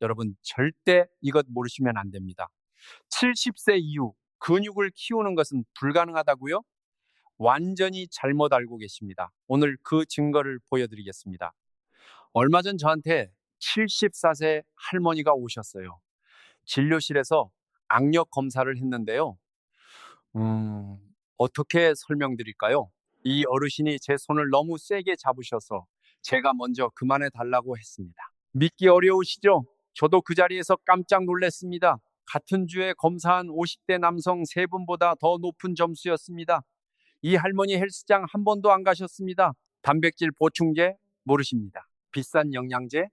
여러분 절대 이것 모르시면 안 됩니다. 70세 이후 근육을 키우는 것은 불가능하다고요? 완전히 잘못 알고 계십니다. 오늘 그 증거를 보여드리겠습니다. 얼마 전 저한테 74세 할머니가 오셨어요. 진료실에서 악력 검사를 했는데요. 음, 어떻게 설명드릴까요? 이 어르신이 제 손을 너무 세게 잡으셔서 제가 먼저 그만해 달라고 했습니다. 믿기 어려우시죠? 저도 그 자리에서 깜짝 놀랐습니다. 같은 주에 검사한 50대 남성 3분보다 더 높은 점수였습니다. 이 할머니 헬스장 한 번도 안 가셨습니다. 단백질 보충제 모르십니다. 비싼 영양제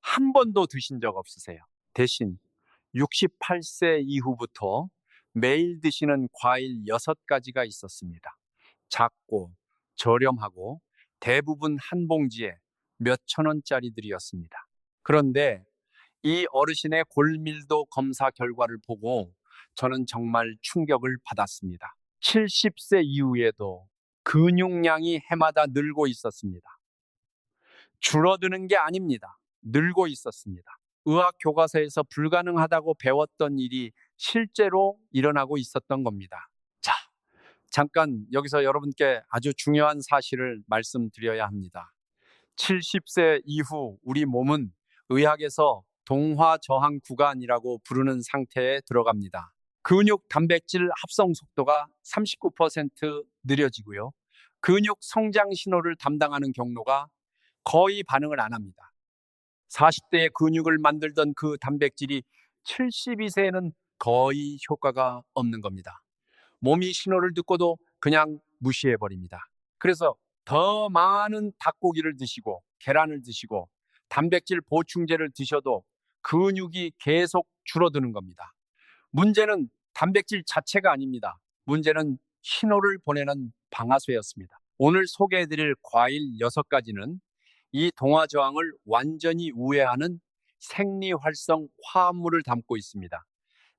한 번도 드신 적 없으세요. 대신 68세 이후부터 매일 드시는 과일 6가지가 있었습니다. 작고 저렴하고 대부분 한 봉지에 몇천 원짜리들이었습니다. 그런데 이 어르신의 골밀도 검사 결과를 보고 저는 정말 충격을 받았습니다. 70세 이후에도 근육량이 해마다 늘고 있었습니다. 줄어드는 게 아닙니다. 늘고 있었습니다. 의학 교과서에서 불가능하다고 배웠던 일이 실제로 일어나고 있었던 겁니다. 자, 잠깐 여기서 여러분께 아주 중요한 사실을 말씀드려야 합니다. 70세 이후 우리 몸은 의학에서 동화 저항 구간이라고 부르는 상태에 들어갑니다. 근육 단백질 합성 속도가 39% 느려지고요. 근육 성장 신호를 담당하는 경로가 거의 반응을 안 합니다. 40대에 근육을 만들던 그 단백질이 72세에는 거의 효과가 없는 겁니다. 몸이 신호를 듣고도 그냥 무시해버립니다. 그래서 더 많은 닭고기를 드시고 계란을 드시고 단백질 보충제를 드셔도 근육이 계속 줄어드는 겁니다. 문제는 단백질 자체가 아닙니다. 문제는 신호를 보내는 방아쇠였습니다. 오늘 소개해드릴 과일 6가지는 이 동화 저항을 완전히 우회하는 생리활성 화합물을 담고 있습니다.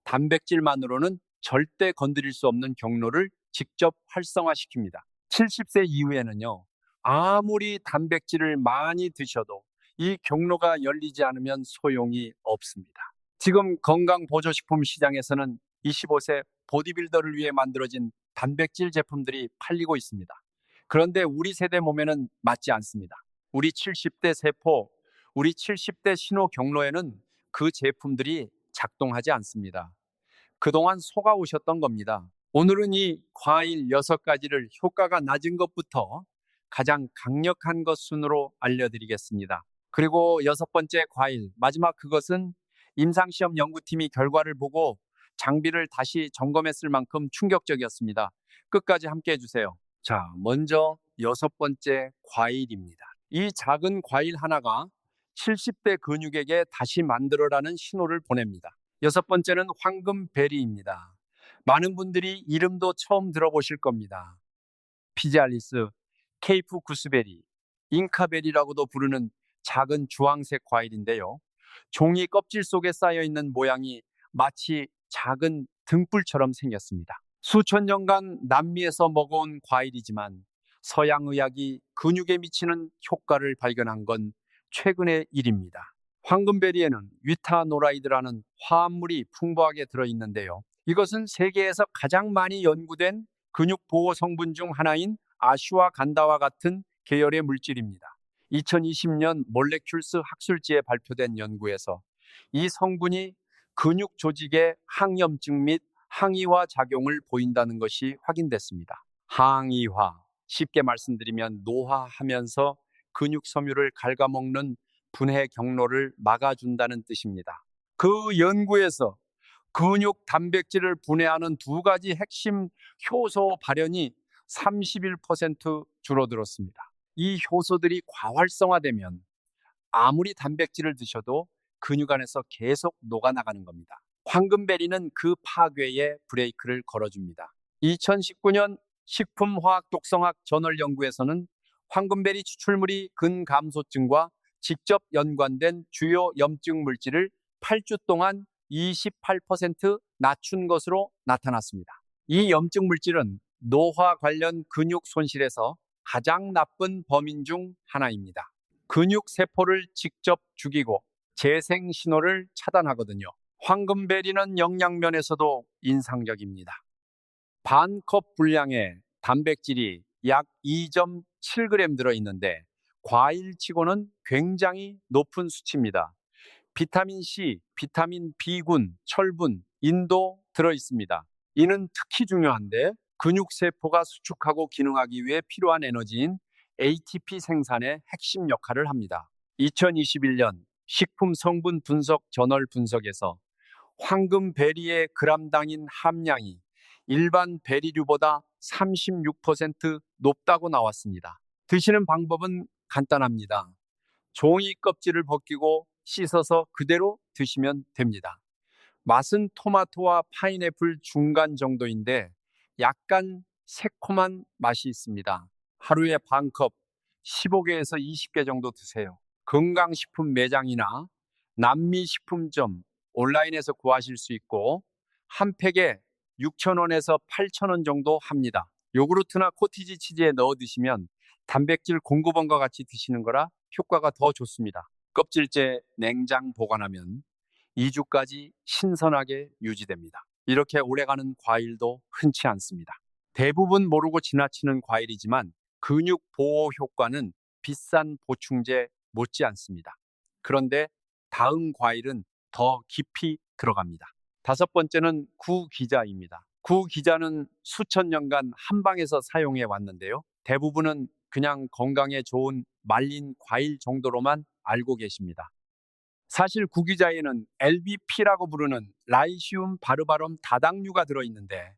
단백질만으로는 절대 건드릴 수 없는 경로를 직접 활성화시킵니다. 70세 이후에는요, 아무리 단백질을 많이 드셔도 이 경로가 열리지 않으면 소용이 없습니다. 지금 건강보조식품 시장에서는 25세 보디빌더를 위해 만들어진 단백질 제품들이 팔리고 있습니다. 그런데 우리 세대 몸에는 맞지 않습니다. 우리 70대 세포, 우리 70대 신호 경로에는 그 제품들이 작동하지 않습니다. 그동안 속아오셨던 겁니다. 오늘은 이 과일 6가지를 효과가 낮은 것부터 가장 강력한 것 순으로 알려드리겠습니다. 그리고 6번째 과일, 마지막 그것은 임상시험 연구팀이 결과를 보고 장비를 다시 점검했을 만큼 충격적이었습니다. 끝까지 함께 해주세요. 자, 먼저 6번째 과일입니다. 이 작은 과일 하나가 70대 근육에게 다시 만들어라는 신호를 보냅니다. 6번째는 황금베리입니다. 많은 분들이 이름도 처음 들어보실 겁니다. 피지알리스, 케이프 구스베리, 잉카베리라고도 부르는 작은 주황색 과일인데요. 종이 껍질 속에 쌓여있는 모양이 마치 작은 등불처럼 생겼습니다. 수천 년간 남미에서 먹어온 과일이지만 서양 의학이 근육에 미치는 효과를 발견한 건 최근의 일입니다. 황금베리에는 위타노라이드라는 화합물이 풍부하게 들어있는데요. 이것은 세계에서 가장 많이 연구된 근육 보호 성분 중 하나인 아슈와간다와 같은 계열의 물질입니다. 2020년 몰레큘스 학술지에 발표된 연구에서 이 성분이 근육 조직의 항염증 및 항이화 작용을 보인다는 것이 확인됐습니다. 항이화, 쉽게 말씀드리면 노화하면서 근육 섬유를 갉아먹는 분해 경로를 막아준다는 뜻입니다. 그 연구에서 근육 단백질을 분해하는 2가지 핵심 효소 발현이 31% 줄어들었습니다. 이 효소들이 과활성화되면 아무리 단백질을 드셔도 근육 안에서 계속 녹아나가는 겁니다. 황금베리는 그 파괴에 브레이크를 걸어줍니다. 2019년 식품화학 독성학 저널 연구에서는 황금베리 추출물이 근감소증과 직접 연관된 주요 염증 물질을 8주 동안 28% 낮춘 것으로 나타났습니다. 이 염증 물질은 노화 관련 근육 손실에서 가장 나쁜 범인 중 하나입니다. 근육 세포를 직접 죽이고 재생 신호를 차단하거든요. 황금베리는 영양면에서도 인상적입니다. 반컵 분량의 단백질이 약 2.7g 들어있는데 과일치고는 굉장히 높은 수치입니다. 비타민 C, 비타민 B군, 철분, 인도 들어있습니다. 이는 특히 중요한데 근육세포가 수축하고 기능하기 위해 필요한 에너지인 ATP 생산의 핵심 역할을 합니다. 2021년 식품 성분 분석 저널 분석에서 황금베리의 그람당인 함량이 일반 베리류보다 36% 높다고 나왔습니다. 드시는 방법은 간단합니다. 종이 껍질을 벗기고 씻어서 그대로 드시면 됩니다. 맛은 토마토와 파인애플 중간 정도인데 약간 새콤한 맛이 있습니다. 하루에 반컵 15개에서 20개 정도 드세요. 건강식품 매장이나 남미식품점 온라인에서 구하실 수 있고 한 팩에 6,000원에서 8,000원 정도 합니다. 요구르트나 코티지 치즈에 넣어 드시면 단백질 공급원과 같이 드시는 거라 효과가 더 좋습니다. 껍질째 냉장 보관하면 2주까지 신선하게 유지됩니다. 이렇게 오래가는 과일도 흔치 않습니다. 대부분 모르고 지나치는 과일이지만 근육 보호 효과는 비싼 보충제 못지 않습니다. 그런데 다음 과일은 더 깊이 들어갑니다. 다섯 번째는 구기자입니다. 구기자는 수천 년간 한방에서 사용해 왔는데요. 대부분은 그냥 건강에 좋은 말린 과일 정도로만 알고 계십니다. 사실 구기자에는 LBP라고 부르는 라이시움 바르바름 다당류가 들어있는데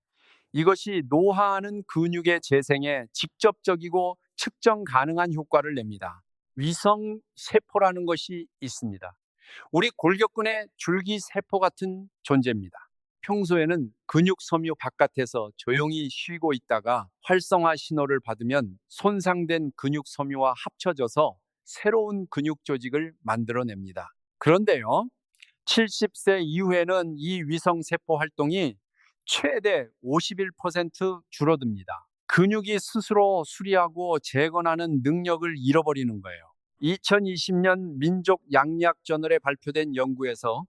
이것이 노화하는 근육의 재생에 직접적이고 측정 가능한 효과를 냅니다. 위성세포라는 것이 있습니다. 우리 골격근의 줄기세포 같은 존재입니다. 평소에는 근육섬유 바깥에서 조용히 쉬고 있다가 활성화 신호를 받으면 손상된 근육섬유와 합쳐져서 새로운 근육 조직을 만들어냅니다. 그런데요, 70세 이후에는 이 위성세포 활동이 최대 51% 줄어듭니다. 근육이 스스로 수리하고 재건하는 능력을 잃어버리는 거예요. 2020년 민족 양약 저널에 발표된 연구에서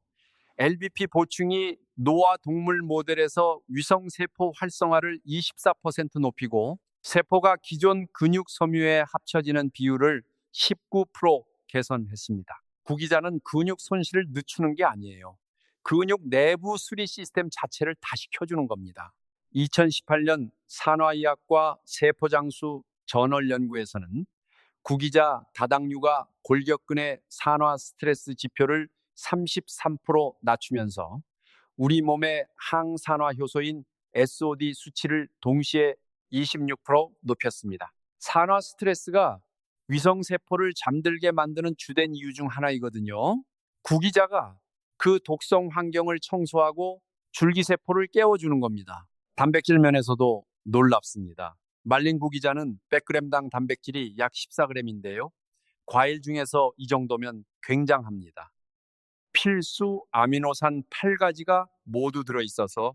LBP 보충이 노화 동물 모델에서 위성세포 활성화를 24% 높이고 세포가 기존 근육 섬유에 합쳐지는 비율을 19% 개선했습니다. 구기자는 근육 손실을 늦추는 게 아니에요. 근육 내부 수리 시스템 자체를 다시 켜주는 겁니다. 2018년 산화의학과 세포장수 저널 연구에서는 구기자 다당류가 골격근의 산화 스트레스 지표를 33% 낮추면서 우리 몸의 항산화 효소인 SOD 수치를 동시에 26% 높였습니다. 산화 스트레스가 위성세포를 잠들게 만드는 주된 이유 중 하나이거든요. 구기자가 그 독성 환경을 청소하고 줄기세포를 깨워주는 겁니다. 단백질 면에서도 놀랍습니다. 말린 구기자는 100g당 단백질이 약 14g인데요. 과일 중에서 이 정도면 굉장합니다. 필수 아미노산 8가지가 모두 들어있어서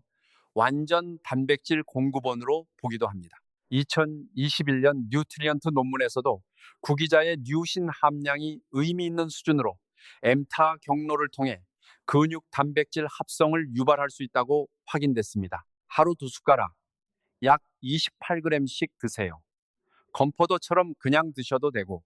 완전 단백질 공급원으로 보기도 합니다. 2021년 뉴트리언트 논문에서도 구기자의 류신 함량이 의미 있는 수준으로 엠타 경로를 통해 근육 단백질 합성을 유발할 수 있다고 확인됐습니다. 하루 2숟가락, 약 28g씩 드세요. 건포도처럼 그냥 드셔도 되고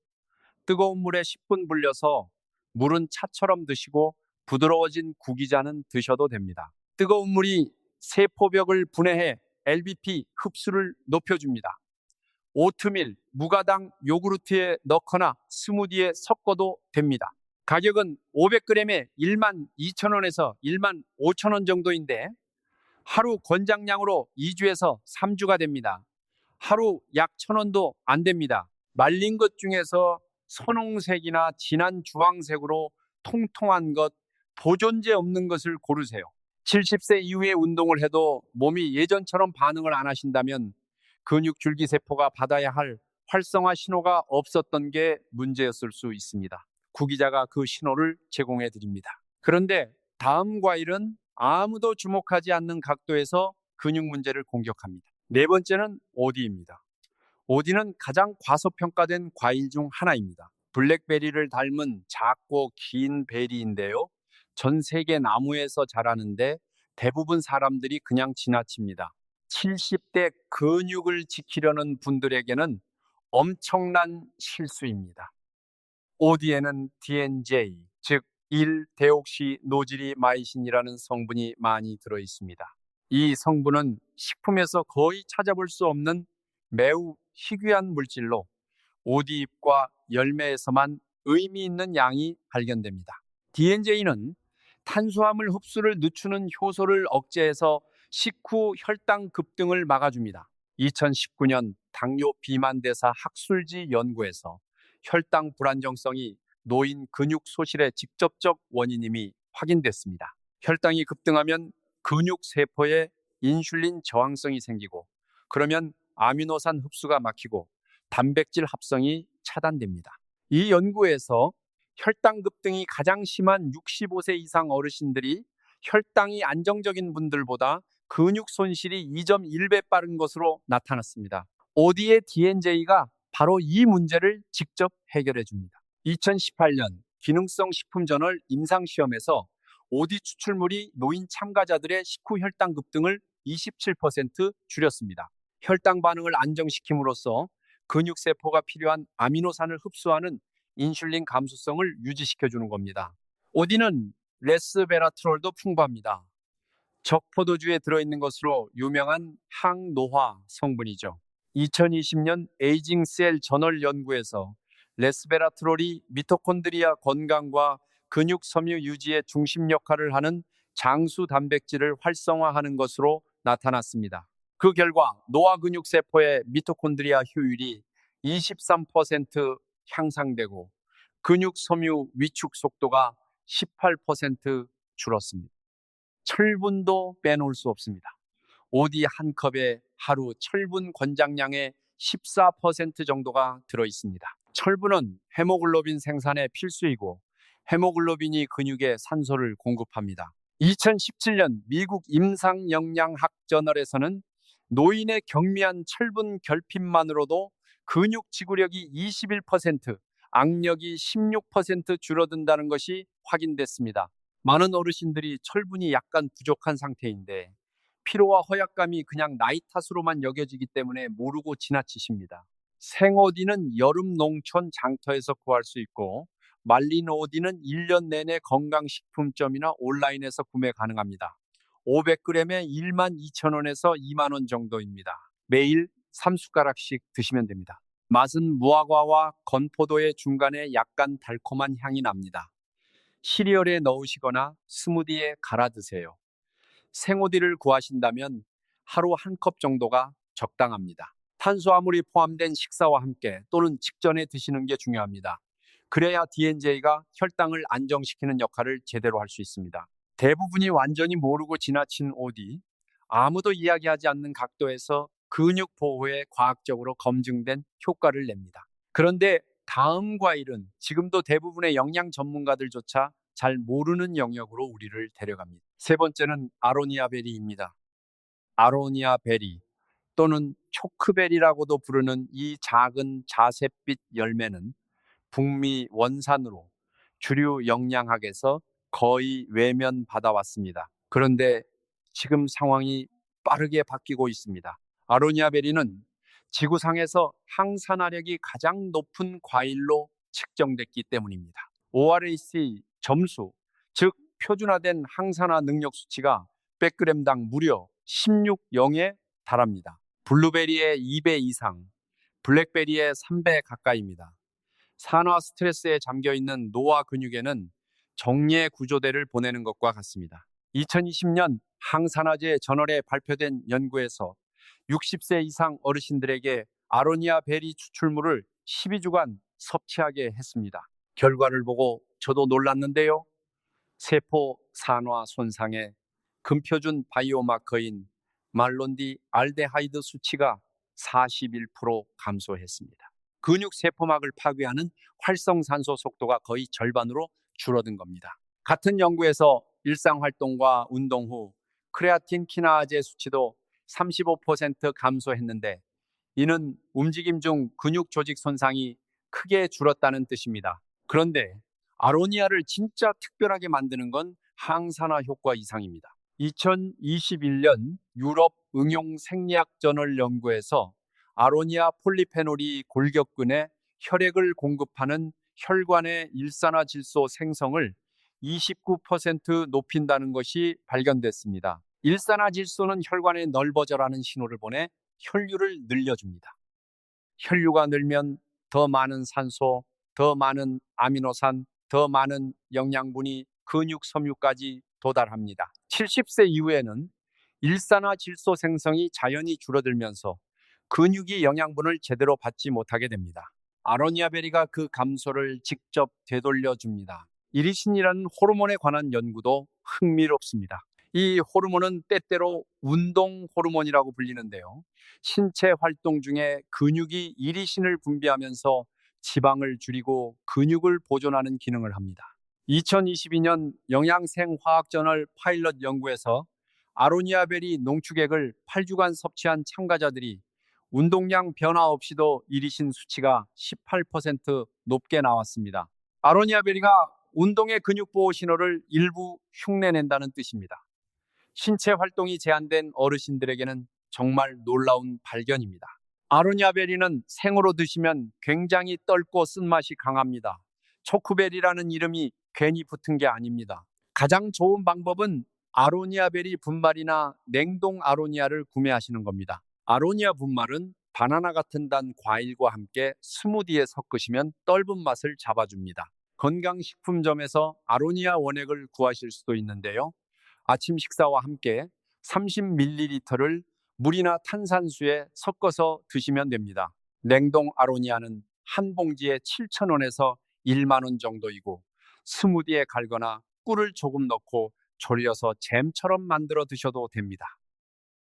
뜨거운 물에 10분 불려서 물은 차처럼 드시고 부드러워진 구기자는 드셔도 됩니다. 뜨거운 물이 세포벽을 분해해 LBP 흡수를 높여줍니다. 오트밀, 무가당 요구르트에 넣거나 스무디에 섞어도 됩니다. 가격은 500g에 12,000원에서 15,000원 정도인데 하루 권장량으로 2주에서 3주가 됩니다. 하루 약 1,000원도 안 됩니다. 말린 것 중에서 선홍색이나 진한 주황색으로 통통한 것, 보존제 없는 것을 고르세요. 70세 이후에 운동을 해도 몸이 예전처럼 반응을 안 하신다면 근육 줄기세포가 받아야 할 활성화 신호가 없었던 게 문제였을 수 있습니다. 구기자가 그 신호를 제공해 드립니다. 그런데 다음 과일은 아무도 주목하지 않는 각도에서 근육 문제를 공격합니다. 네 번째는 오디입니다. 오디는 가장 과소평가된 과일 중 하나입니다. 블랙베리를 닮은 작고 긴 베리인데요. 전 세계 나무에서 자라는데 대부분 사람들이 그냥 지나칩니다. 70대 근육을 지키려는 분들에게는 엄청난 실수입니다. 오디에는 DNJ, 즉 1데옥시노지리마이신이라는 성분이 많이 들어 있습니다. 이 성분은 식품에서 거의 찾아볼 수 없는 매우 희귀한 물질로 오디잎과 열매에서만 의미 있는 양이 발견됩니다. DNJ는 탄수화물 흡수를 늦추는 효소를 억제해서 식후 혈당 급등을 막아줍니다. 2019년 당뇨 비만 대사 학술지 연구에서 혈당 불안정성이 노인 근육 소실의 직접적 원인임이 확인됐습니다. 혈당이 급등하면 근육 세포에 인슐린 저항성이 생기고, 그러면 아미노산 흡수가 막히고 단백질 합성이 차단됩니다. 이 연구에서 혈당 급등이 가장 심한 65세 이상 어르신들이 혈당이 안정적인 분들보다 근육 손실이 2.1배 빠른 것으로 나타났습니다. 오디의 DNJ가 바로 이 문제를 직접 해결해 줍니다. 2018년 기능성 식품 저널 임상시험에서 오디 추출물이 노인 참가자들의 식후 혈당 급등을 27% 줄였습니다. 혈당 반응을 안정시킴으로써 근육세포가 필요한 아미노산을 흡수하는 인슐린 감수성을 유지시켜주는 겁니다. 오디는 레스베라트롤도 풍부합니다. 적포도주에 들어있는 것으로 유명한 항노화 성분이죠. 2020년 에이징 셀 저널 연구에서 레스베라트롤이 미토콘드리아 건강과 근육 섬유 유지의 중심 역할을 하는 장수 단백질을 활성화하는 것으로 나타났습니다. 그 결과 노화 근육 세포의 미토콘드리아 효율이 23% 향상되고 근육 섬유 위축 속도가 18% 줄었습니다. 철분도 빼놓을 수 없습니다. 오디 한 컵에 하루 철분 권장량의 14% 정도가 들어있습니다. 철분은 헤모글로빈 생산에 필수이고 헤모글로빈이 근육에 산소를 공급합니다. 2017년 미국 임상영양학 저널에서는 노인의 경미한 철분 결핍만으로도 근육 지구력이 21%, 악력이 16% 줄어든다는 것이 확인됐습니다. 많은 어르신들이 철분이 약간 부족한 상태인데 피로와 허약감이 그냥 나이 탓으로만 여겨지기 때문에 모르고 지나치십니다. 생오디는 여름 농촌 장터에서 구할 수 있고 말린 오디는 1년 내내 건강식품점이나 온라인에서 구매 가능합니다. 500g에 12,000원에서 2만원 정도입니다. 매일 3숟가락씩 드시면 됩니다. 맛은 무화과와 건포도의 중간에 약간 달콤한 향이 납니다. 시리얼에 넣으시거나 스무디에 갈아 드세요. 생오디를 구하신다면 하루 한 컵 정도가 적당합니다. 탄수화물이 포함된 식사와 함께 또는 직전에 드시는 게 중요합니다. 그래야 DNJ가 혈당을 안정시키는 역할을 제대로 할 수 있습니다. 대부분이 완전히 모르고 지나친 오디, 아무도 이야기하지 않는 각도에서 근육 보호에 과학적으로 검증된 효과를 냅니다. 그런데 다음 과일은 지금도 대부분의 영양 전문가들조차 잘 모르는 영역으로 우리를 데려갑니다. 세 번째는 아로니아 베리입니다. 아로니아 베리 또는 초크베리라고도 부르는 이 작은 자색빛 열매는 북미 원산으로 주류 영양학에서 거의 외면받아왔습니다. 그런데 지금 상황이 빠르게 바뀌고 있습니다. 아로니아 베리는 지구상에서 항산화력이 가장 높은 과일로 측정됐기 때문입니다. ORAC 점수, 즉 표준화된 항산화 능력 수치가 100g당 무려 16.0에 달합니다. 블루베리의 2배 이상, 블랙베리의 3배 가까이입니다. 산화 스트레스에 잠겨있는 노화 근육에는 정리의 구조대를 보내는 것과 같습니다. 2020년 항산화제 저널에 발표된 연구에서 60세 이상 어르신들에게 아로니아 베리 추출물을 12주간 섭취하게 했습니다. 결과를 보고 저도 놀랐는데요. 세포 산화 손상에 금표준 바이오마커인 말론디 알데하이드 수치가 41% 감소했습니다. 근육 세포막을 파괴하는 활성산소 속도가 거의 절반으로 줄어든 겁니다. 같은 연구에서 일상활동과 운동 후 크레아틴 키나아제 수치도 35% 감소했는데, 이는 움직임 중 근육 조직 손상이 크게 줄었다는 뜻입니다. 그런데 아로니아를 진짜 특별하게 만드는 건 항산화 효과 이상입니다. 2021년 유럽 응용 생리학 저널 연구에서 아로니아 폴리페놀이 골격근에 혈액을 공급하는 혈관의 일산화질소 생성을 29% 높인다는 것이 발견됐습니다. 일산화질소는 혈관에 넓어져라는 신호를 보내 혈류를 늘려줍니다. 혈류가 늘면 더 많은 산소, 더 많은 아미노산, 더 많은 영양분이 근육 섬유까지 도달합니다. 70세 이후에는 일산화질소 생성이 자연히 줄어들면서 근육이 영양분을 제대로 받지 못하게 됩니다. 아로니아 베리가 그 감소를 직접 되돌려 줍니다. 이리신이라는 호르몬에 관한 연구도 흥미롭습니다. 이 호르몬은 때때로 운동 호르몬이라고 불리는데요. 신체 활동 중에 근육이 이리신을 분비하면서 지방을 줄이고 근육을 보존하는 기능을 합니다. 2022년 영양생화학저널 파일럿 연구에서 아로니아베리 농축액을 8주간 섭취한 참가자들이 운동량 변화 없이도 이리신 수치가 18% 높게 나왔습니다. 아로니아베리가 운동의 근육 보호 신호를 일부 흉내낸다는 뜻입니다. 신체 활동이 제한된 어르신들에게는 정말 놀라운 발견입니다. 아로니아베리는 생으로 드시면 굉장히 떫고 쓴맛이 강합니다. 초크베리라는 이름이 괜히 붙은 게 아닙니다. 가장 좋은 방법은 아로니아베리 분말이나 냉동 아로니아를 구매하시는 겁니다. 아로니아 분말은 바나나 같은 단 과일과 함께 스무디에 섞으시면 떫은 맛을 잡아줍니다. 건강식품점에서 아로니아 원액을 구하실 수도 있는데요. 아침 식사와 함께 30ml를 물이나 탄산수에 섞어서 드시면 됩니다. 냉동 아로니아는 한 봉지에 7,000원에서 1만 원 정도이고 스무디에 갈거나 꿀을 조금 넣고 졸여서 잼처럼 만들어 드셔도 됩니다.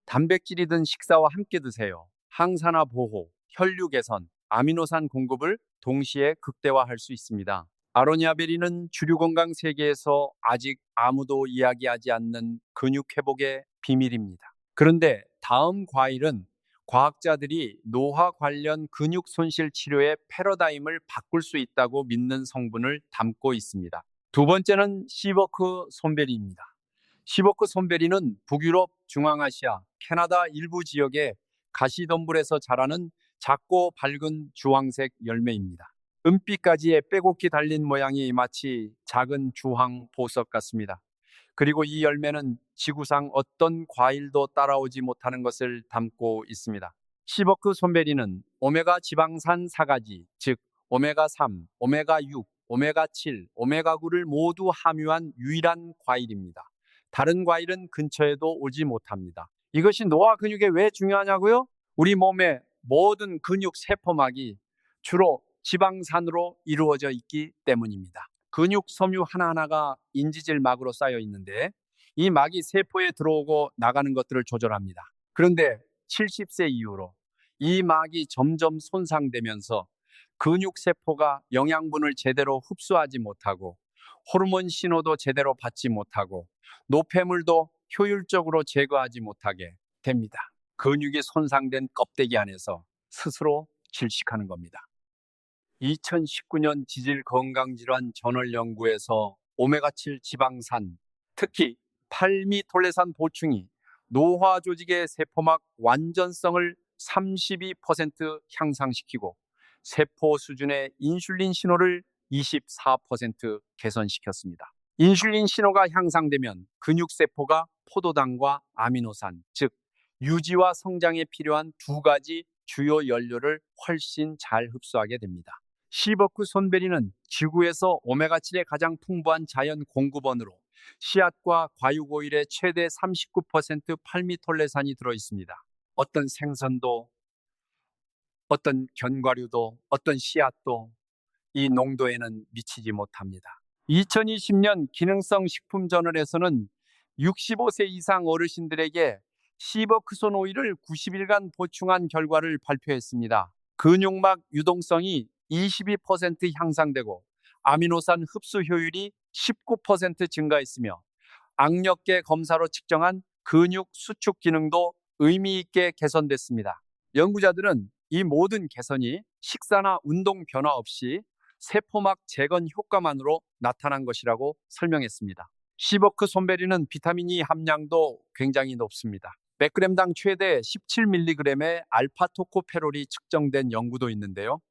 단백질이든 식사와 함께 드세요. 항산화 보호, 혈류 개선, 아미노산 공급을 동시에 극대화할 수 있습니다. 아로니아베리는 주류 건강 세계에서 아직 아무도 이야기하지 않는 근육 회복의 비밀입니다. 그런데 다음 과일은 과학자들이 노화 관련 근육 손실 치료의 패러다임을 바꿀 수 있다고 믿는 성분을 담고 있습니다. 두 번째는 시버크 손베리입니다. 시버크 손베리는 북유럽, 중앙아시아, 캐나다 일부 지역의 가시덤불에서 자라는 작고 밝은 주황색 열매입니다. 은빛가지에 빼곡히 달린 모양이 마치 작은 주황 보석 같습니다. 그리고 이 열매는 지구상 어떤 과일도 따라오지 못하는 것을 담고 있습니다. 시버크 손베리는 오메가 지방산 4가지, 즉 오메가3, 오메가6, 오메가7, 오메가9를 모두 함유한 유일한 과일입니다. 다른 과일은 근처에도 오지 못합니다. 이것이 노화 근육에 왜 중요하냐고요? 우리 몸의 모든 근육 세포막이 주로 지방산으로 이루어져 있기 때문입니다. 근육 섬유 하나하나가 인지질 막으로 쌓여 있는데 이 막이 세포에 들어오고 나가는 것들을 조절합니다. 그런데 70세 이후로 이 막이 점점 손상되면서 근육 세포가 영양분을 제대로 흡수하지 못하고 호르몬 신호도 제대로 받지 못하고 노폐물도 효율적으로 제거하지 못하게 됩니다. 근육이 손상된 껍데기 안에서 스스로 질식하는 겁니다. 2019년 지질건강질환 저널 연구에서 오메가7 지방산, 특히 팔미톨레산 보충이 노화 조직의 세포막 완전성을 32% 향상시키고 세포 수준의 인슐린 신호를 24% 개선시켰습니다. 인슐린 신호가 향상되면 근육세포가 포도당과 아미노산, 즉 유지와 성장에 필요한 두 가지 주요 연료를 훨씬 잘 흡수하게 됩니다. 시버크 손베리는 지구에서 오메가7의 가장 풍부한 자연 공급원으로 씨앗과 과육오일의 최대 39% 팔미톨레산이 들어있습니다. 어떤 생선도, 어떤 견과류도, 어떤 씨앗도 이 농도에는 미치지 못합니다. 2020년 기능성 식품 저널에서는 65세 이상 어르신들에게 시버크손 오일을 90일간 보충한 결과를 발표했습니다. 근육막 유동성이 22% 향상되고 아미노산 흡수 효율이 19% 증가했으며 악력계 검사로 측정한 근육 수축 기능도 의미 있게 개선됐습니다. 연구자들은 이 모든 개선이 식사나 운동 변화 없이 세포막 재건 효과만으로 나타난 것이라고 설명했습니다. 시버크 손베리는 비타민 E 함량도 굉장히 높습니다. 100g당 최대 17mg의 알파토코페롤이 측정된 연구도 있는데요.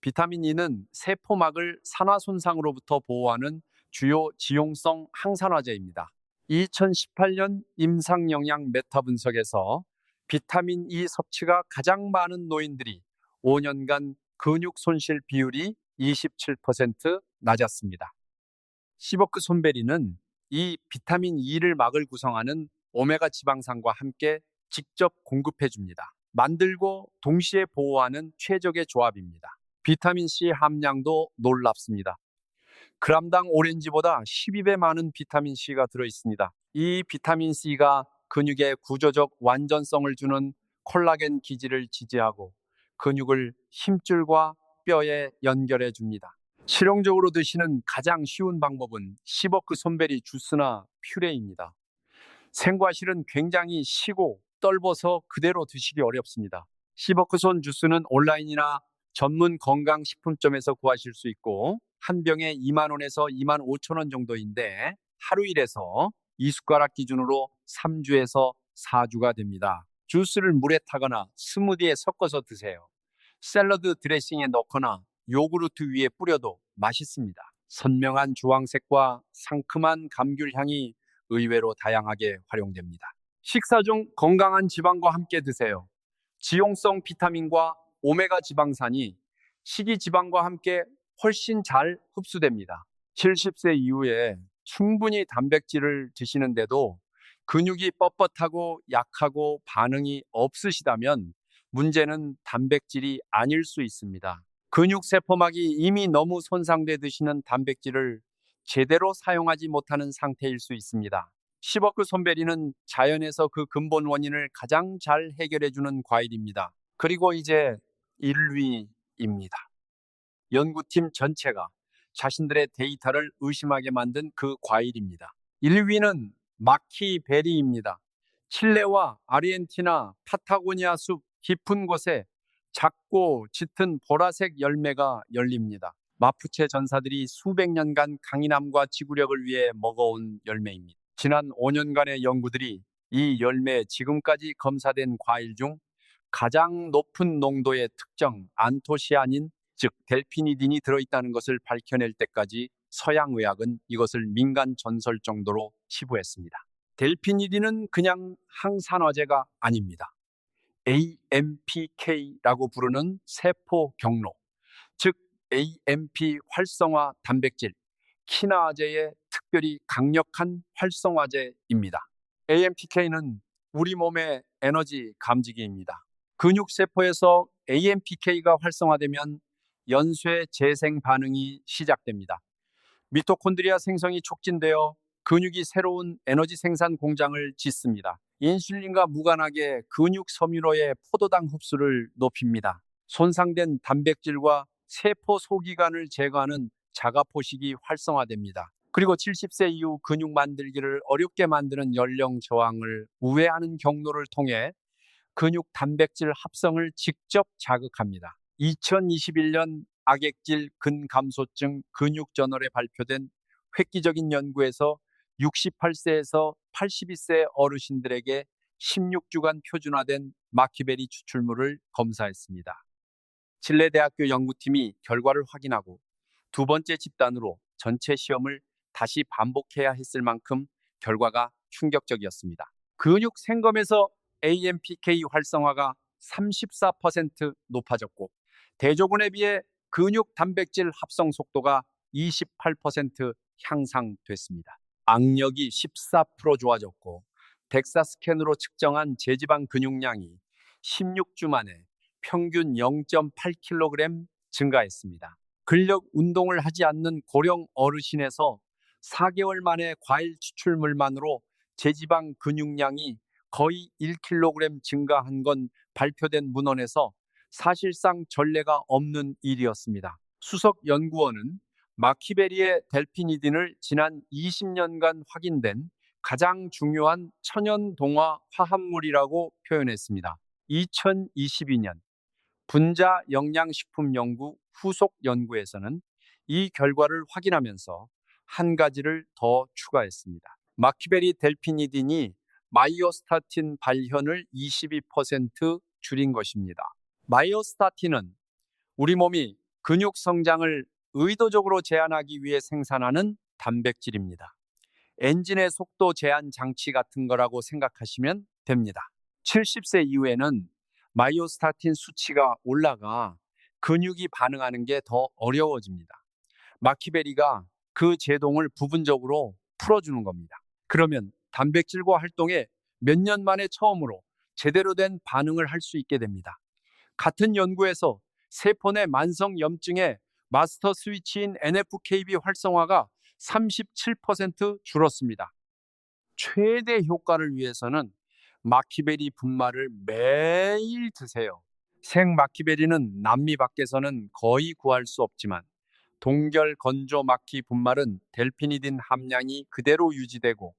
비타민 E는 세포막을 산화 손상으로부터 보호하는 주요 지용성 항산화제입니다. 2018년 임상영양 메타 분석에서 비타민 E 섭취가 가장 많은 노인들이 5년간 근육 손실 비율이 27% 낮았습니다. 시버크 손베리는 이 비타민 E를 막을 구성하는 오메가 지방산과 함께 직접 공급해 줍니다. 만들고 동시에 보호하는 최적의 조합입니다. 비타민 C 함량도 놀랍습니다. 그람당 오렌지보다 12배 많은 비타민 C가 들어있습니다. 이 비타민 C가 근육의 구조적 완전성을 주는 콜라겐 기질을 지지하고 근육을 힘줄과 뼈에 연결해 줍니다. 실용적으로 드시는 가장 쉬운 방법은 시버크 손베리 주스나 퓨레입니다. 생과실은 굉장히 시고 떫어서 그대로 드시기 어렵습니다. 시버크 손 주스는 온라인이나 전문 건강식품점에서 구하실 수 있고 한 병에 2만 원에서 2만 5천 원 정도인데 하루 1에서 2숟가락 기준으로 3주에서 4주가 됩니다. 주스를 물에 타거나 스무디에 섞어서 드세요. 샐러드 드레싱에 넣거나 요구르트 위에 뿌려도 맛있습니다. 선명한 주황색과 상큼한 감귤 향이 의외로 다양하게 활용됩니다. 식사 중 건강한 지방과 함께 드세요. 지용성 비타민과 오메가 지방산이 식이 지방과 함께 훨씬 잘 흡수됩니다. 70세 이후에 충분히 단백질을 드시는데도 근육이 뻣뻣하고 약하고 반응이 없으시다면 문제는 단백질이 아닐 수 있습니다. 근육 세포막이 이미 너무 손상돼 드시는 단백질을 제대로 사용하지 못하는 상태일 수 있습니다. 시버크 손베리는 자연에서 그 근본 원인을 가장 잘 해결해주는 과일입니다. 그리고 이제 1위입니다. 연구팀 전체가 자신들의 데이터를 의심하게 만든 그 과일입니다. 1위는 마키베리입니다. 칠레와 아르헨티나, 파타고니아 숲 깊은 곳에 작고 짙은 보라색 열매가 열립니다. 마푸체 전사들이 수백 년간 강인함과 지구력을 위해 먹어온 열매입니다. 지난 5년간의 연구들이 이 열매에 지금까지 검사된 과일 중 가장 높은 농도의 특정 안토시아닌, 즉 델피니딘이 들어있다는 것을 밝혀낼 때까지 서양 의학은 이것을 민간 전설 정도로 치부했습니다. 델피니딘은 그냥 항산화제가 아닙니다. AMPK라고 부르는 세포 경로, 즉 AMP 활성화 단백질, 키나아제의 특별히 강력한 활성화제입니다. AMPK는 우리 몸의 에너지 감지기입니다. 근육세포에서 AMPK가 활성화되면 연쇄 재생 반응이 시작됩니다. 미토콘드리아 생성이 촉진되어 근육이 새로운 에너지 생산 공장을 짓습니다. 인슐린과 무관하게 근육 섬유로의 포도당 흡수를 높입니다. 손상된 단백질과 세포 소기관을 제거하는 자가포식이 활성화됩니다. 그리고 70세 이후 근육 만들기를 어렵게 만드는 연령 저항을 우회하는 경로를 통해 근육 단백질 합성을 직접 자극합니다. 2021년 악액질 근감소증 근육저널에 발표된 획기적인 연구에서 68세에서 82세 어르신들에게 16주간 표준화된 마키베리 추출물을 검사했습니다. 칠레대학교 연구팀이 결과를 확인하고 두 번째 집단으로 전체 시험을 다시 반복해야 했을 만큼 결과가 충격적이었습니다. 근육 생검에서 AMPK 활성화가 34% 높아졌고 대조군에 비해 근육 단백질 합성 속도가 28% 향상됐습니다. 악력이 14% 좋아졌고 덱사 스캔으로 측정한 제지방 근육량이 16주 만에 평균 0.8kg 증가했습니다. 근력 운동을 하지 않는 고령 어르신에서 4개월 만에 과일 추출물만으로 제지방 근육량이 거의 1kg 증가한 건 발표된 문헌에서 사실상 전례가 없는 일이었습니다. 수석 연구원은 마키베리의 델피니딘을 지난 20년간 확인된 가장 중요한 천연 동화 화합물이라고 표현했습니다. 2022년 분자 영양식품연구 후속 연구에서는 이 결과를 확인하면서 한 가지를 더 추가했습니다. 마키베리 델피니딘이 마이오스타틴 발현을 22% 줄인 것입니다. 마이오스타틴은 우리 몸이 근육 성장을 의도적으로 제한하기 위해 생산하는 단백질입니다. 엔진의 속도 제한 장치 같은 거라고 생각하시면 됩니다. 70세 이후에는 마이오스타틴 수치가 올라가 근육이 반응하는 게 더 어려워집니다. 마키베리가 그 제동을 부분적으로 풀어주는 겁니다. 그러면 단백질과 활동에 몇 년 만에 처음으로 제대로 된 반응을 할 수 있게 됩니다. 같은 연구에서 세포 내 만성 염증의 마스터 스위치인 NFKB 활성화가 37% 줄었습니다. 최대 효과를 위해서는 마키베리 분말을 매일 드세요. 생 마키베리는 남미 밖에서는 거의 구할 수 없지만 동결 건조 마키 분말은 델피니딘 함량이 그대로 유지되고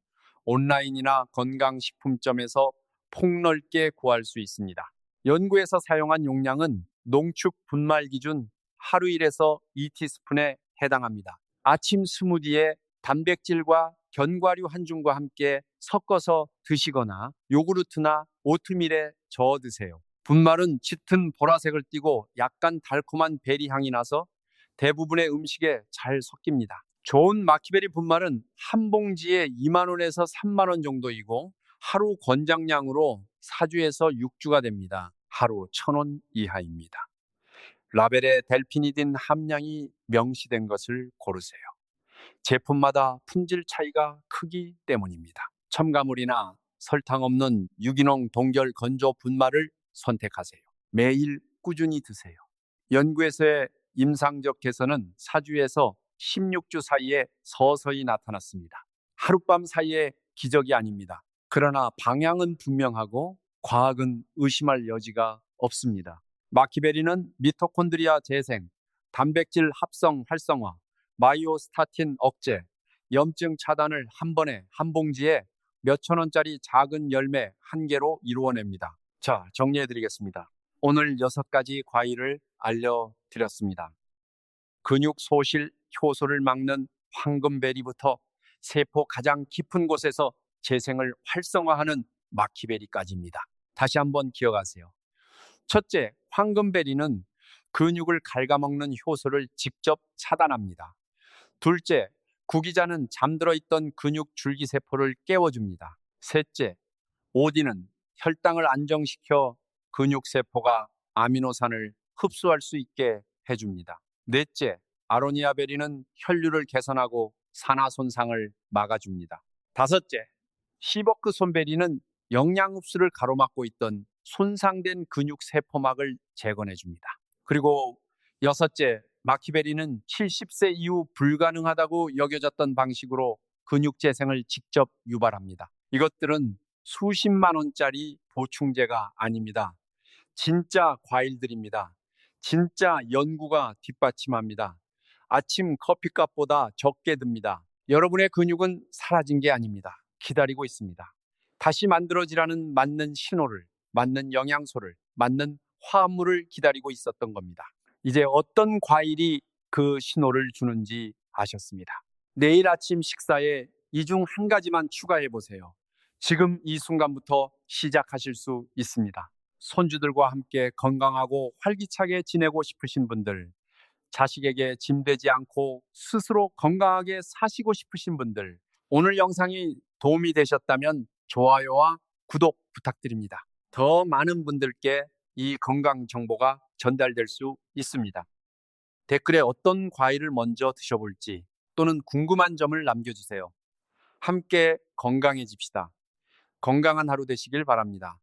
온라인이나 건강식품점에서 폭넓게 구할 수 있습니다. 연구에서 사용한 용량은 농축 분말 기준 하루 1에서 2티스푼에 해당합니다. 아침 스무디에 단백질과 견과류 한 줌과 함께 섞어서 드시거나 요구르트나 오트밀에 저어 드세요. 분말은 짙은 보라색을 띠고 약간 달콤한 베리 향이 나서 대부분의 음식에 잘 섞입니다. 좋은 마키베리 분말은 한 봉지에 2만 원에서 3만 원 정도이고 하루 권장량으로 4주에서 6주가 됩니다. 하루 1,000원 이하입니다. 라벨에 델피니딘 함량이 명시된 것을 고르세요. 제품마다 품질 차이가 크기 때문입니다. 첨가물이나 설탕 없는 유기농 동결 건조 분말을 선택하세요. 매일 꾸준히 드세요. 연구에서의 임상적 개선은 4주에서 16주 사이에 서서히 나타났습니다. 하룻밤 사이에 기적이 아닙니다. 그러나 방향은 분명하고 과학은 의심할 여지가 없습니다. 마키베리는 미토콘드리아 재생, 단백질 합성 활성화, 마이오스타틴 억제, 염증 차단을 한 번에 한 봉지에 몇천 원짜리 작은 열매 한 개로 이루어냅니다. 자, 정리해드리겠습니다. 오늘 6가지 과일을 알려드렸습니다. 근육 소실 효소를 막는 황금베리부터 세포 가장 깊은 곳에서 재생을 활성화하는 마키베리까지입니다. 다시 한번 기억하세요. 첫째, 황금베리는 근육을 갉아먹는 효소를 직접 차단합니다. 둘째, 구기자는 잠들어 있던 근육 줄기세포를 깨워줍니다. 셋째, 오디는 혈당을 안정시켜 근육세포가 아미노산을 흡수할 수 있게 해줍니다. 넷째, 아로니아베리는 혈류를 개선하고 산화 손상을 막아줍니다. 다섯째, 시버크손베리는 영양 흡수를 가로막고 있던 손상된 근육 세포막을 재건해줍니다. 그리고 여섯째, 마키베리는 70세 이후 불가능하다고 여겨졌던 방식으로 근육 재생을 직접 유발합니다. 이것들은 수십만 원짜리 보충제가 아닙니다. 진짜 과일들입니다. 진짜 연구가 뒷받침합니다. 아침 커피값보다 적게 듭니다. 여러분의 근육은 사라진 게 아닙니다. 기다리고 있습니다. 다시 만들어지라는 맞는 신호를, 맞는 영양소를, 맞는 화합물을 기다리고 있었던 겁니다. 이제 어떤 과일이 그 신호를 주는지 아셨습니다. 내일 아침 식사에 이 중 한 가지만 추가해 보세요. 지금 이 순간부터 시작하실 수 있습니다. 손주들과 함께 건강하고 활기차게 지내고 싶으신 분들, 자식에게 짐되지 않고 스스로 건강하게 사시고 싶으신 분들, 오늘 영상이 도움이 되셨다면 좋아요와 구독 부탁드립니다. 더 많은 분들께 이 건강 정보가 전달될 수 있습니다. 댓글에 어떤 과일을 먼저 드셔볼지 또는 궁금한 점을 남겨주세요. 함께 건강해집시다. 건강한 하루 되시길 바랍니다.